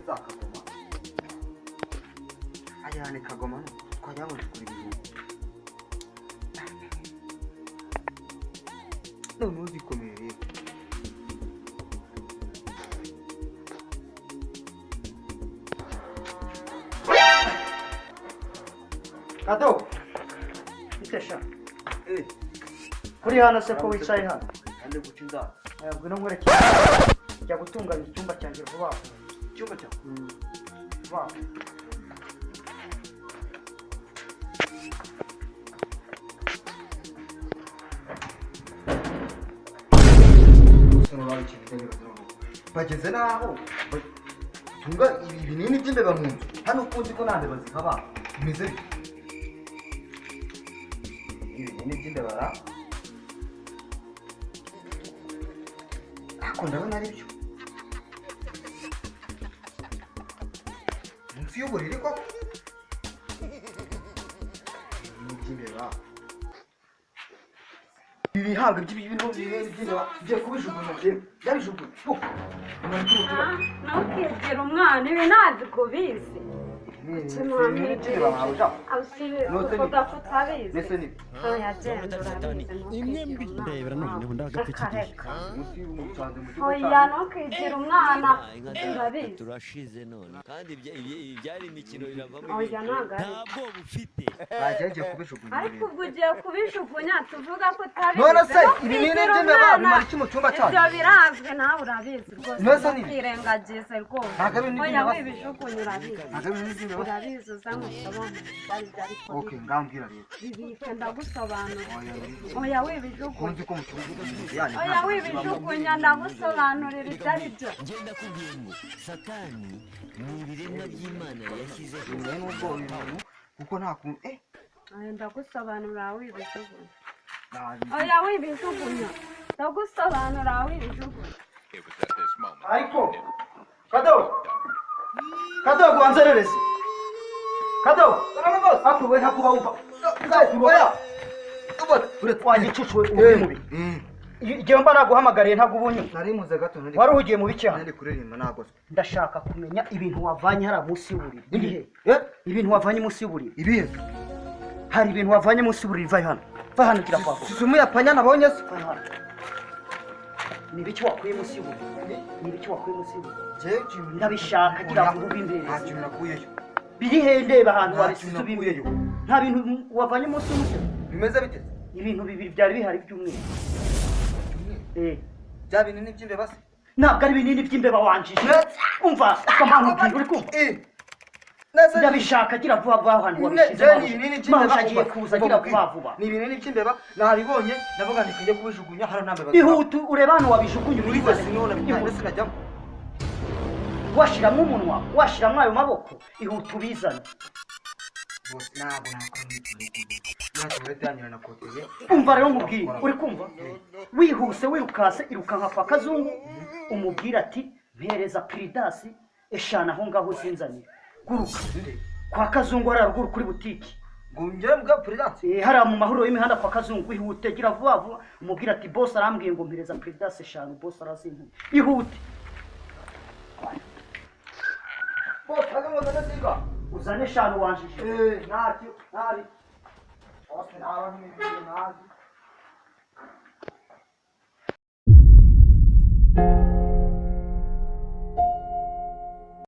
za Kagoma ajyane Kagoma twajya ngo kuri ibintu none uzikomere Kado itesha kuri hano se ko wicaye hano ande gucinda yabwo no nkwereke jya gutunganya icyumba cyanjye vuba icyumba cya vuba sonora ikintu bageze naho tunga ibi binini by'imbeba mu nzu hano kundi ko nande bazikaba bimeze ibi binini by'imbeba ra ako ndabona ari byo munsi y'uburiri ko ibinini by'imbeba ibihanga by'ibintu by'imbeba byo kubijugunya byabijugunya ntukibwire umwana ibi ntabwo kubizi oya ntukigire umwana urabizi turashize none kandi ibyari imikino biravamo oya ntabwo bufite bagiye kubijugunya ariko ubwo ugiye kubijugunya tuvuga ko utabizi none se ibinini by'imbeba bimara iki mu cyumba cyacu ibyo birazwi nawe urabizi rwose ntukirengagize rwose oya wibijugunya urabizi urabizi uzamusobanurira okay ngambwira rero bibike ndagusobanurira oya wibijugunya kunzi ko mu kibuga yani oya wibijugunya ndagusobanurira ibyo ari byo ngenda kubwira ngo satani ni ibiremwa by'Imana yashyizeho n'ubwo ibintu kuko nta kuntu ndagusobanurira wibijugunya oya wibijugunya ndagusobanurira wibijugunya ariko Kado gwanzerereze Kado akuwe ntakuba umva oya ure twangicucu uri mubi igihe mba naguhamagariye ntago ubunye nari muze gato wari ugiye mu bicyaha nari kuririmba ntago ndashaka kumenya ibintu wavanye hara munsi y'uburiri ibihe ibintu wavanye munsi y'uburiri ibihe hari ibintu wavanye munsi y'uburiri va hano gira kwako sumu ya panya nabonye se ni biki wakuye munsi y'uburiri ni biki wakuye munsi y'uburiri jeje ndabishaka gira ngo ubimbereze nta kintu nakuyeyo biri hende bahantu wari subimbeyo nta bintu wavanye munsi y'umusego bimeze bite ibintu bibiri byari bihari by'umwe bya binini by'imbeba se ntabwo ari binini by'imbeba wanjije umva akamana ubwira uri kumva ndabishaka gira vuba vuba ahantu wabishyize maze agiye kuza gira vuba vuba ni ibinini by'imbeba nabibonye ndavuga ndi kujya kubijugunya hano nambeba ihutu ureba hano wabijugunya uri wese none muri sinajyamo washiramo umunwa washiramo ayo maboko ihutu bizane ntabwo umva rero mubwire uri kumva wihuse wirukase irukanka kwa Kazungu umubwira ati mpereza Piridasi eshana aho ngaho zinzanira guruka kwa Kazungu hari ruguru kuri butiki ngo ngere mbwa Piridasi hari mu mahoro y'imihanda kwa Kazungu ihute gira vuba vuba umubwira ati boss arambwiye ngo mpereza Piridasi eshanu boss arazintu ihute boss agamo ndasiga uzane eshanu wanjije ntacyo ntari Osman, I want to